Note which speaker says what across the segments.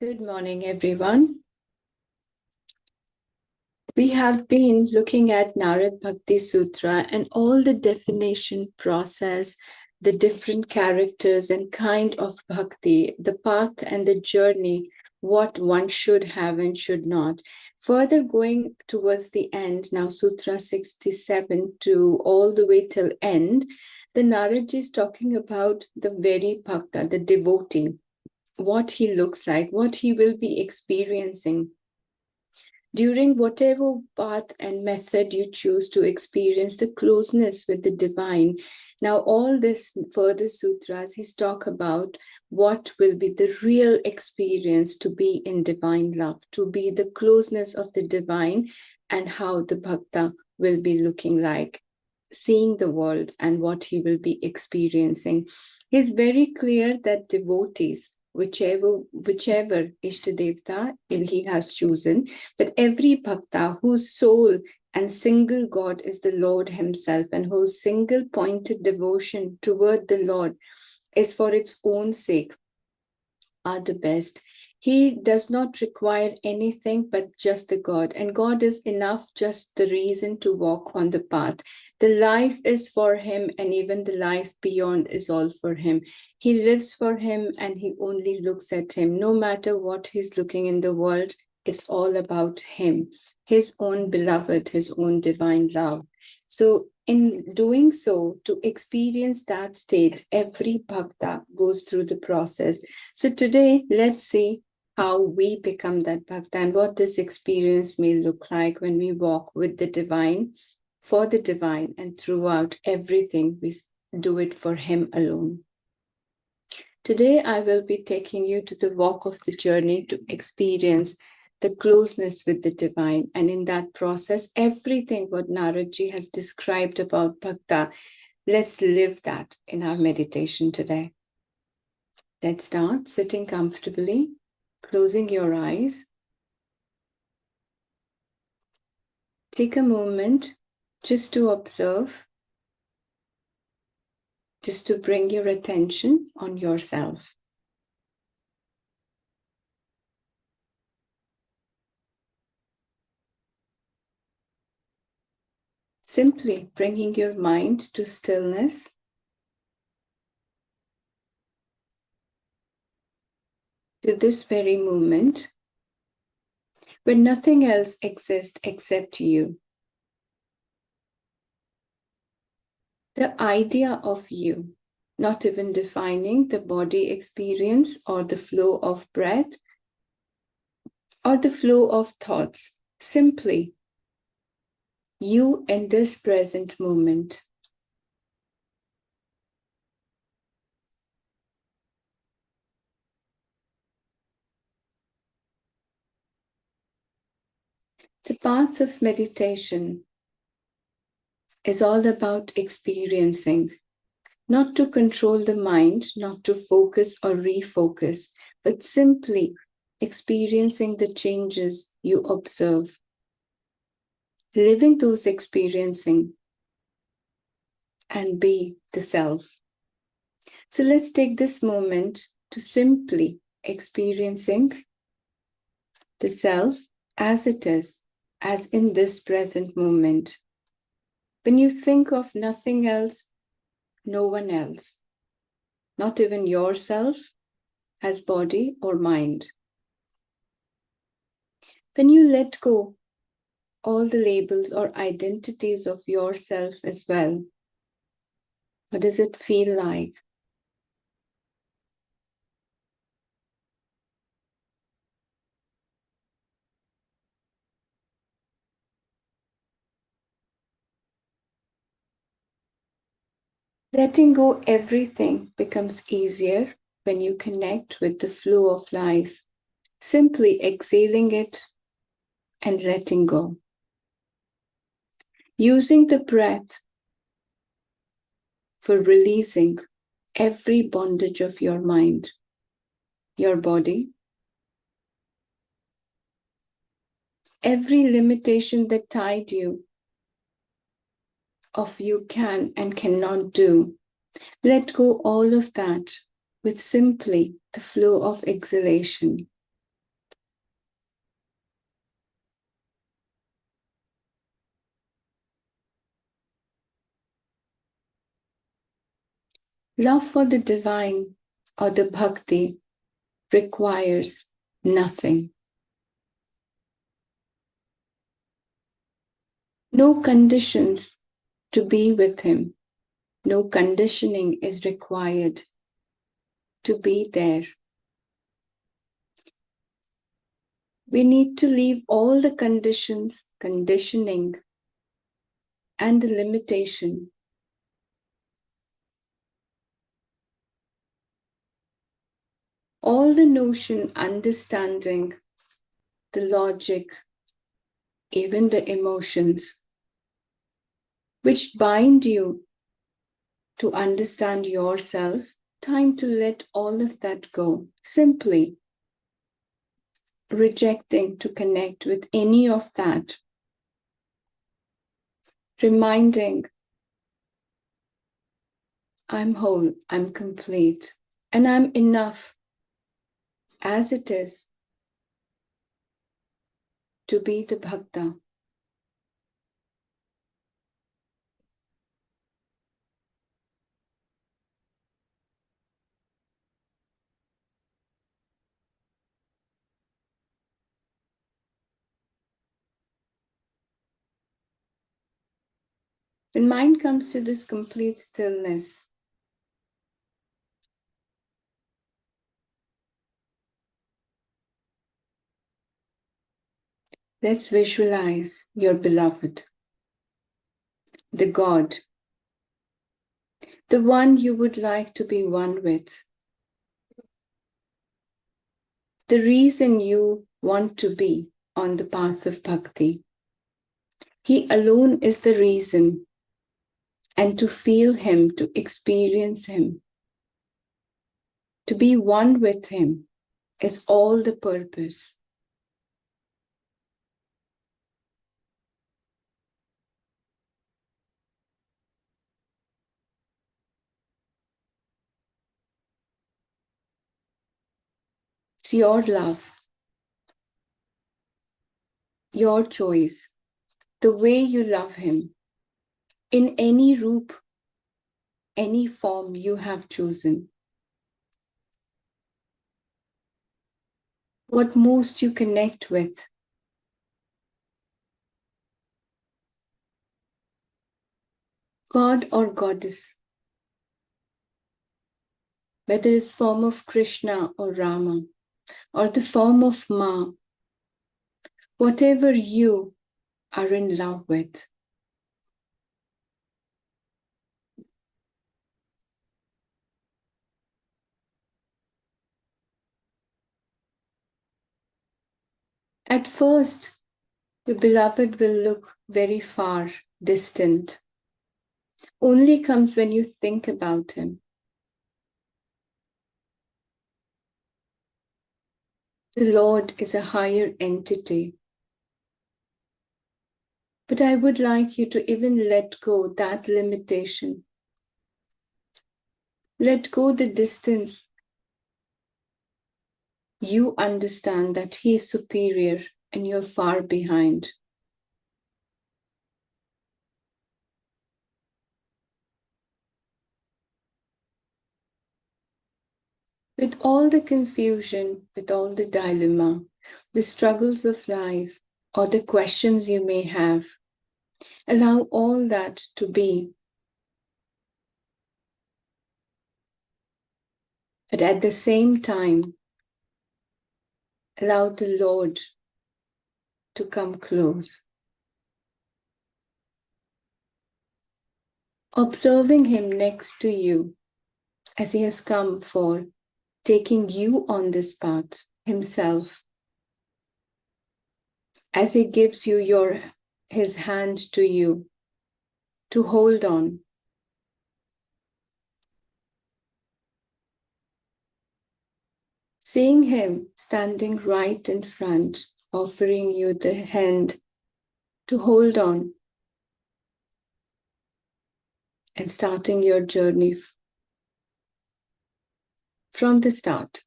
Speaker 1: Good morning, everyone. We have been looking at Narada Bhakti Sutra and all the definition process, the different characters and kind of bhakti, the path and the journey, what one should have and should not. Further going towards the end, now Sutra 67 to all the way till end, the Narad is talking about the very bhakta, the devotee, what he looks like, what he will be experiencing during whatever path and method you choose to experience the closeness with the divine. Now, all this further sutras, he's talk about what will be the real experience to be in divine love, to be the closeness of the divine, and how the bhakta will be looking like, seeing the world and what he will be experiencing. He's very clear that devotees, whichever Ishtadevta he has chosen, but every bhakta whose soul and single God is the Lord himself and whose single pointed devotion toward the Lord is for its own sake are the best. He does not require anything but just the God, and God is enough, just the reason to walk on the path. The life is for him, and even the life beyond is all for him. He lives for him, and he only looks at him. No matter what he's looking in the world, it's all about him, his own beloved, his own divine love. So in doing so, to experience that state, every bhakta goes through the process. So today, let's see how we become that bhakta and what this experience may look like when we walk with the divine, for the divine, and throughout everything, we do it for him alone. Today, I will be taking you to the walk of the journey to experience the closeness with the divine. And in that process, everything what Naradji has described about bhakta, let's live that in our meditation today. Let's start sitting comfortably, closing your eyes. Take a moment just to observe, just to bring your attention on yourself. Simply bringing your mind to stillness. To this very moment, where nothing else exists except you. The idea of you, not even defining the body experience or the flow of breath or the flow of thoughts, simply you in this present moment. The path of meditation is all about experiencing, not to control the mind, not to focus or refocus, but simply experiencing the changes you observe, living those experiencing, and be the self. So let's take this moment to simply experiencing the self as it is, as in this present moment. When you think of nothing else, no one else, not even yourself as body or mind. When you let go all the labels or identities of yourself as well, what does it feel like? Letting go everything becomes easier when you connect with the flow of life, simply exhaling it and letting go. Using the breath for releasing every bondage of your mind, your body, every limitation that tied you of you can and cannot do. Let go all of that with simply the flow of exhalation. Love for the divine or the bhakti requires nothing. No conditions to be with him. No conditioning is required to be there. We need to leave all the conditions, conditioning, and the limitation. All the notion, understanding, the logic, even the emotions, which bind you to understand yourself, time to let all of that go. Simply rejecting to connect with any of that. Reminding, I'm whole, I'm complete, and I'm enough as it is to be the bhakta. When mind comes to this complete stillness, let's visualize your beloved, the God, the one you would like to be one with, the reason you want to be on the path of bhakti. He alone is the reason, and to feel him, to experience him, to be one with him is all the purpose. It's your love, your choice, the way you love him, in any roop, any form you have chosen. What most you connect with. God or goddess, whether it's form of Krishna or Rama, or the form of Ma, whatever you are in love with. At first, your beloved will look very far, distant. Only comes when you think about him. The Lord is a higher entity. But I would like you to even let go that limitation. Let go the distance. You understand that he is superior and you're far behind. With all the confusion, with all the dilemma, the struggles of life, or the questions you may have, allow all that to be. But at the same time, allow the Lord to come close. Observing him next to you as he has come for taking you on this path himself, as he gives you his hand to you to hold on. Seeing him standing right in front, offering you the hand to hold on and starting your journey from the start,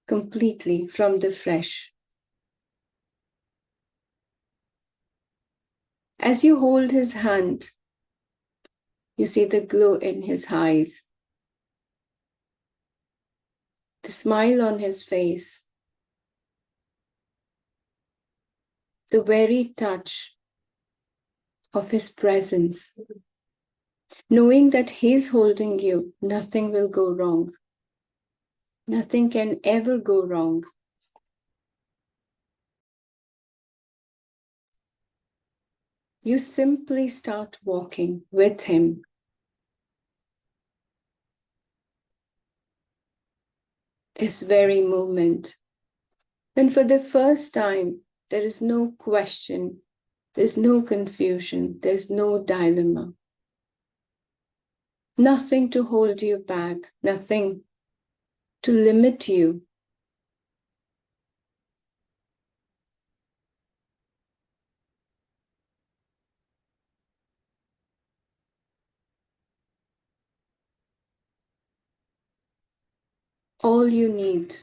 Speaker 1: completely from the fresh. As you hold his hand, you see the glow in his eyes. the smile on his face, the very touch of his presence, knowing that he's holding you, nothing will go wrong. Nothing can ever go wrong. You simply start walking with him. This very moment, when for the first time, there is no question, there's no confusion, there's no dilemma. Nothing to hold you back, nothing to limit you. All you need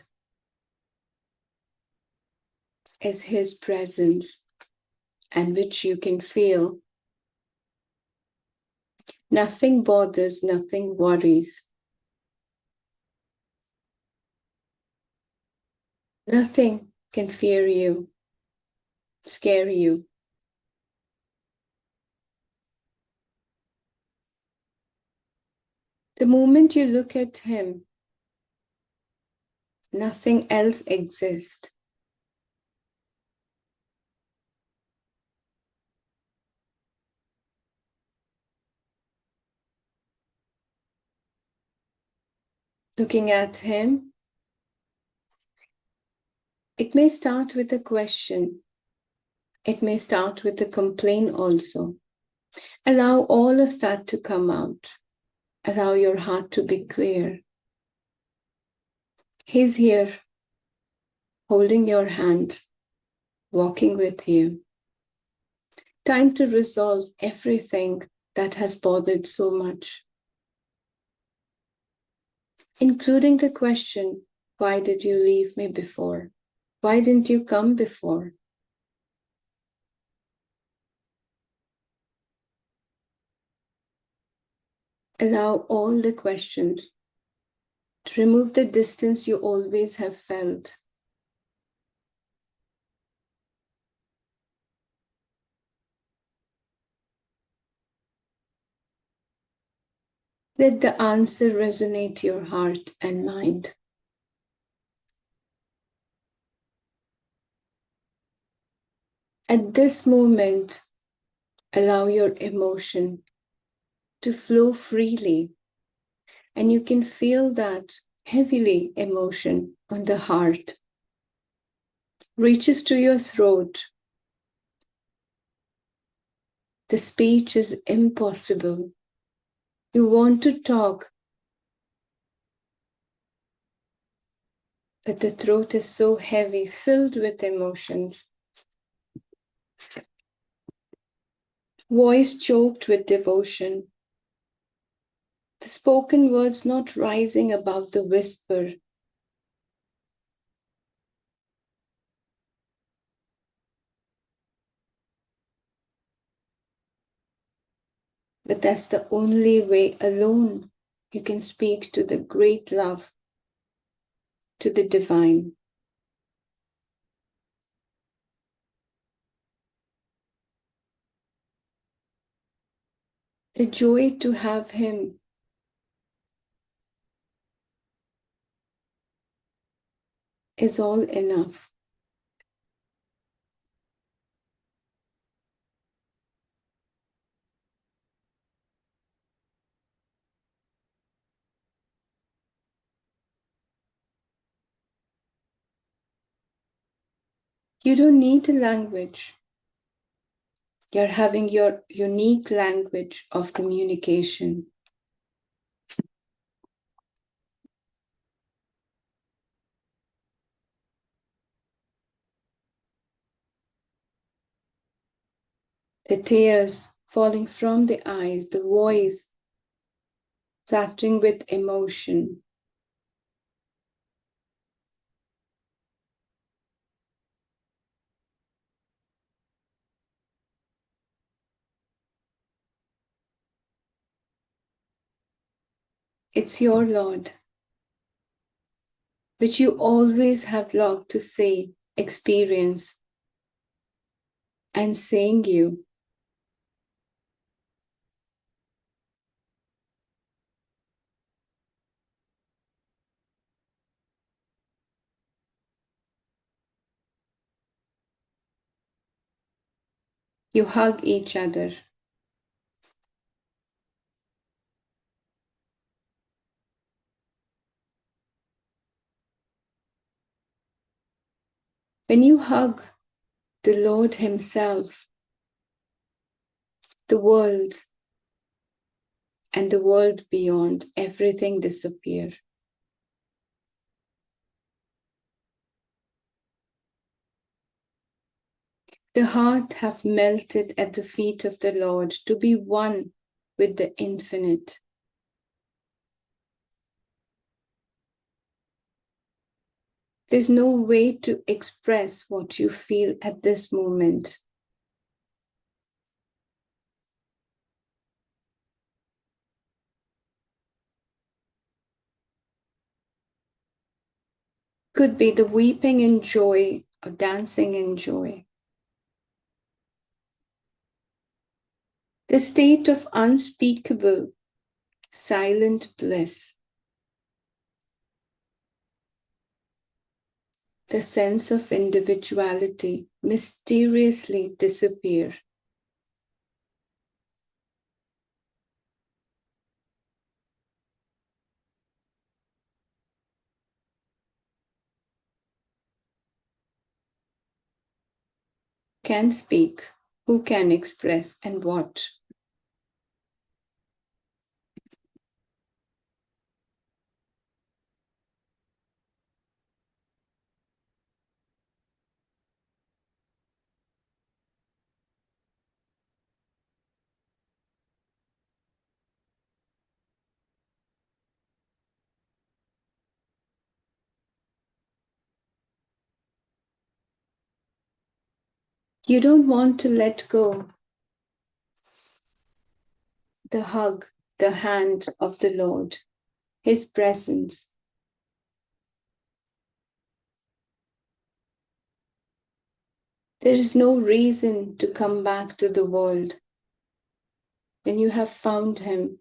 Speaker 1: is his presence, and which you can feel. Nothing bothers, nothing worries. Nothing can fear you, scare you. The moment you look at him, nothing else exists. Looking at him, it may start with a question. It may start with a complaint also. Allow all of that to come out. Allow your heart to be clear. He's here, holding your hand, walking with you. Time to resolve everything that has bothered so much, including the question, why did you leave me before? Why didn't you come before? Allow all the questions to remove the distance you always have felt. Let the answer resonate your heart and mind. At this moment, allow your emotion to flow freely, and you can feel that heavily emotion on the heart reaches to your throat. The speech is impossible. You want to talk, but the throat is so heavy, filled with emotions. Voice choked with devotion. The spoken words not rising above the whisper. But that's the only way alone you can speak to the great love, to the divine. The joy to have him is all enough. You don't need a language. You're having your unique language of communication. The tears falling from the eyes, the voice flattering with emotion. It's your Lord. which you always have longed to say, experience, and saying you. You hug each other. When you hug the Lord Himself, the world, and the world beyond, everything disappears. The heart have melted at the feet of the Lord to be one with the infinite. There's no way to express what you feel at this moment. Could be the weeping in joy or dancing in joy. The state of unspeakable, silent bliss. The sense of individuality mysteriously disappear. Can speak, who can express, and what? You don't want to let go. The hug, the hand of the Lord, His presence. There is no reason to come back to the world when you have found Him.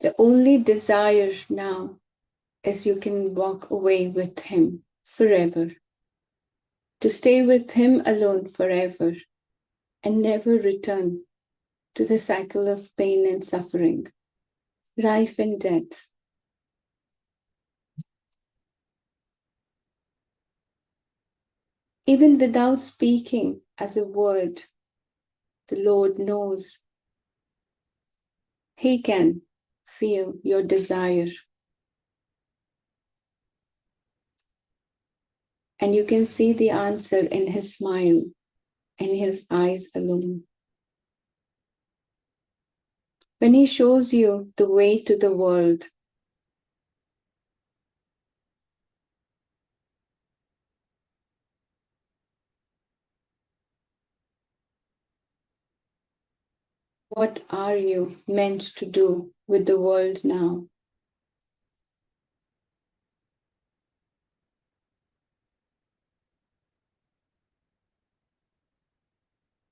Speaker 1: The only desire now is you can walk away with Him forever, to stay with Him alone forever and never return to the cycle of pain and suffering, life and death. Even without speaking as a word, the Lord knows. He can feel your desire. And you can see the answer in His smile and His eyes alone. When He shows you the way to the world, what are you meant to do with the world now?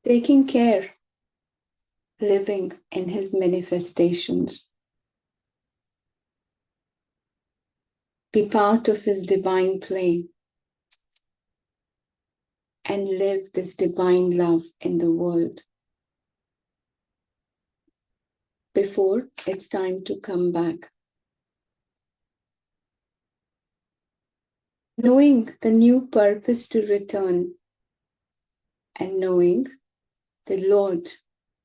Speaker 1: Taking care, living in His manifestations. Be part of His divine play and live this divine love in the world before it's time to come back. Knowing the new purpose to return and knowing the Lord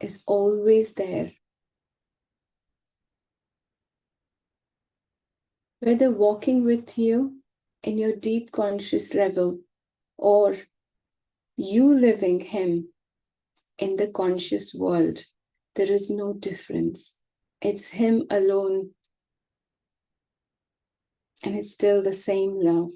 Speaker 1: is always there. Whether walking with you in your deep conscious level or you living Him in the conscious world, there is no difference. It's him alone, and it's still the same love.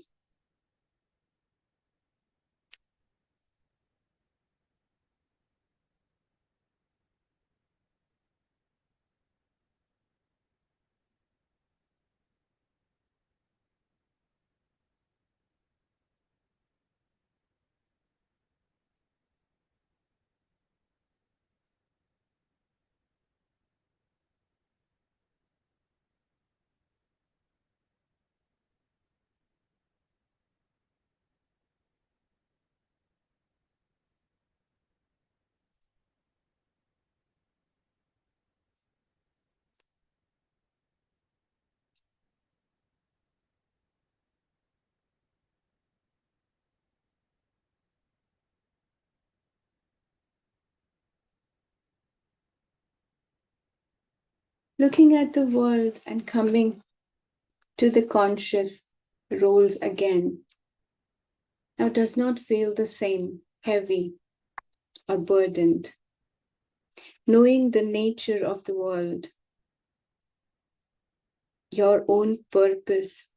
Speaker 1: Looking at the world and coming to the conscious roles again now does not feel the same, heavy or burdened. Knowing the nature of the world, your own purpose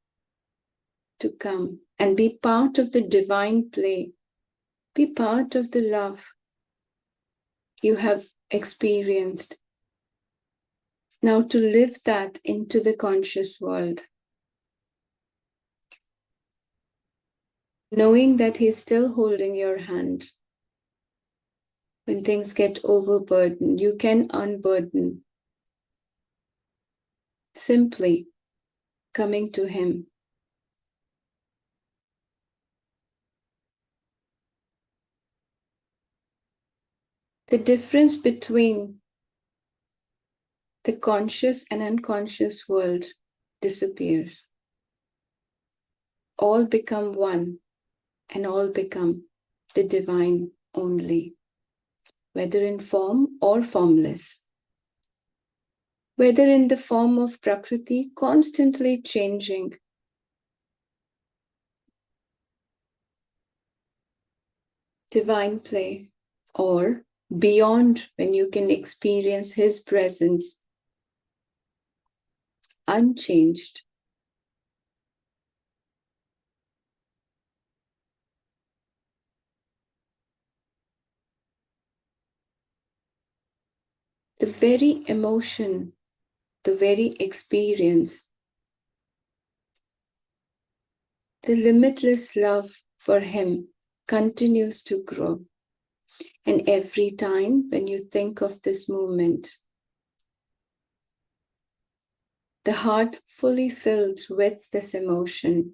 Speaker 1: to come and be part of the divine play, be part of the love you have experienced. Now to live that into the conscious world. Knowing that he's still holding your hand. When things get overburdened, you can unburden. Simply coming to him. The difference between the conscious and unconscious world disappears. All become one and all become the divine only, whether in form or formless. Whether in the form of Prakriti constantly changing, divine play, or beyond when you can experience his presence unchanged. The very emotion, the very experience, the limitless love for him continues to grow. And every time when you think of this moment, the heart fully filled with this emotion,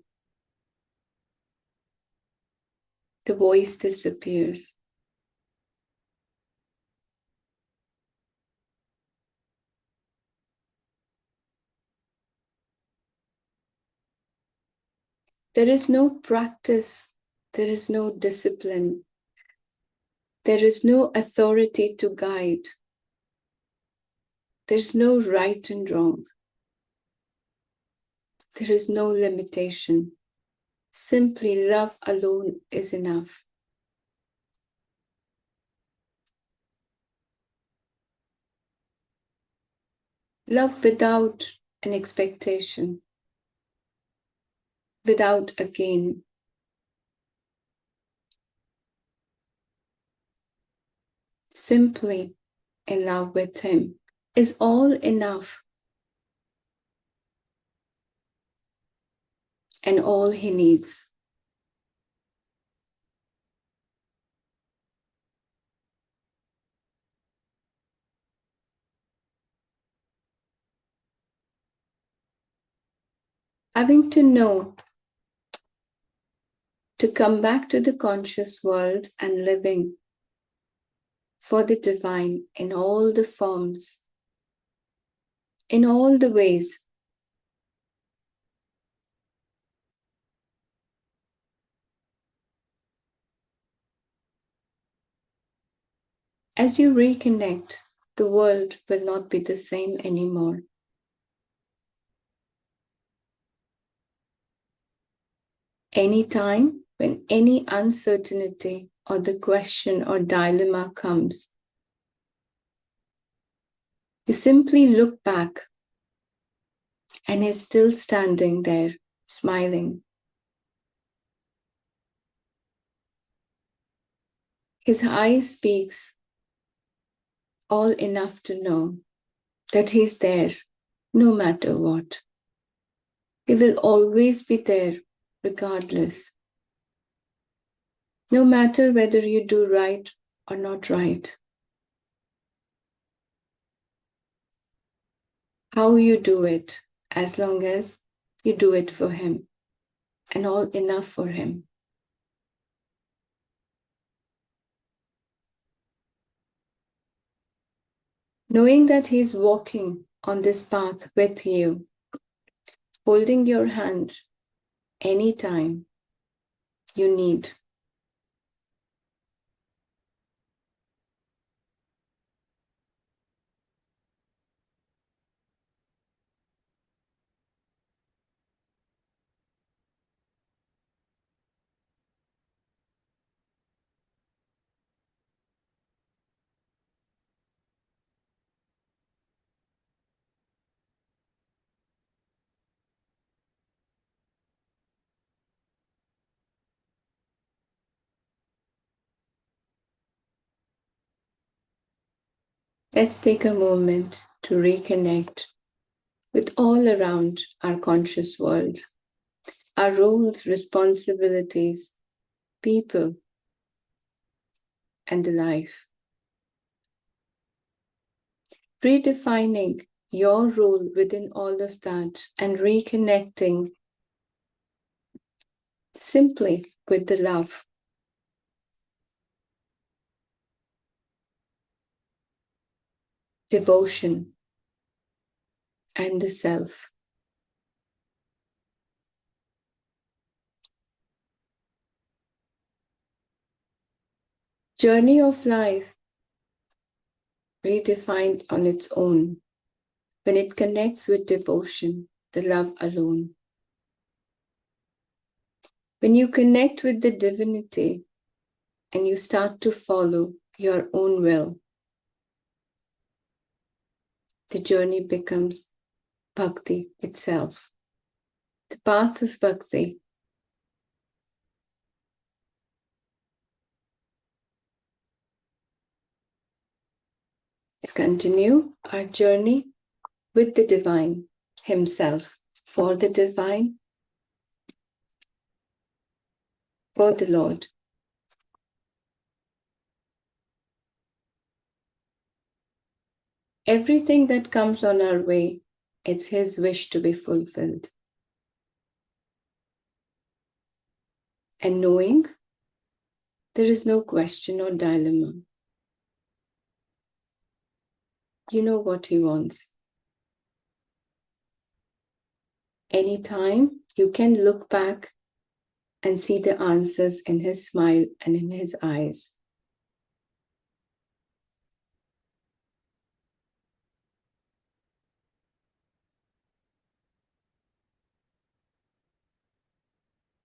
Speaker 1: the voice disappears. There is no practice, there is no discipline, there is no authority to guide, there's no right and wrong, there is no limitation. Simply love alone is enough. Love without an expectation, without a gain. Simply in love with him is all enough and all he needs. Having to know to come back to the conscious world and living for the divine in all the forms, in all the ways. As you reconnect, the world will not be the same anymore. Anytime when any uncertainty or the question or dilemma comes, You simply look back and he's still standing there, smiling. His eyes speaks all enough to know that he's there no matter what. He will always be there regardless. No matter whether you do right or not right. How you do it, as long as you do it for him and all enough for him. Knowing that he's walking on this path with you, holding your hand anytime you need. Let's take a moment to reconnect with all around our conscious world, our roles, responsibilities, people, and the life. Redefining your role within all of that and reconnecting simply with the love. Devotion and the self. Journey of life redefined on its own when it connects with devotion, the love alone. When you connect with the divinity and you start to follow your own will, the journey becomes bhakti itself. The path of bhakti. Let's continue our journey with the divine himself, for the divine, for the Lord. Everything that comes on our way, it's his wish to be fulfilled. And knowing there is no question or dilemma. You know what he wants. Anytime you can look back and see the answers in his smile and in his eyes.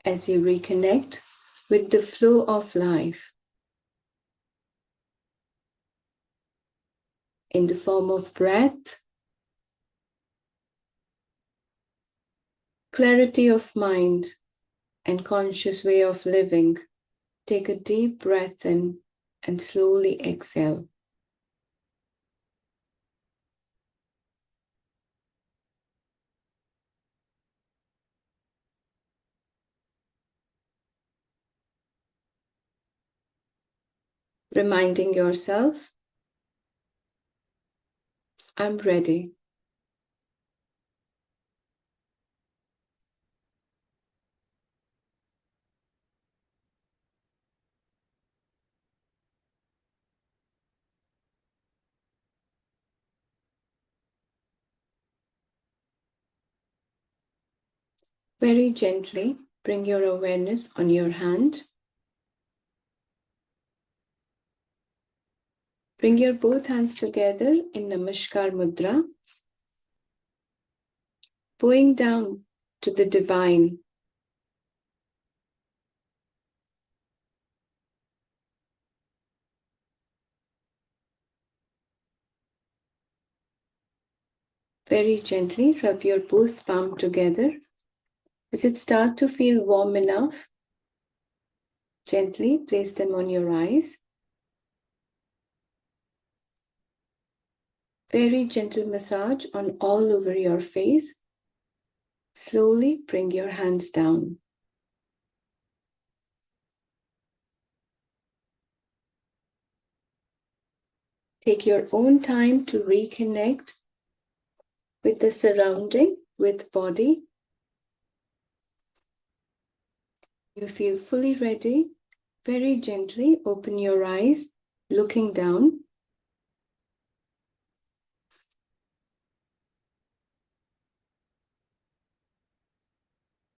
Speaker 1: As you reconnect with the flow of life in the form of breath, clarity of mind, and conscious way of living, take a deep breath in and slowly exhale. Reminding yourself, I'm ready. Very gently bring your awareness on your hand. Bring your both hands together in Namaskar Mudra, bowing down to the divine. Very gently rub your both palms together. As it starts to feel warm enough, gently place them on your eyes. Very gentle massage on all over your face. Slowly bring your hands down. Take your own time to reconnect with the surrounding, with body. You feel fully ready. Very gently open your eyes, looking down.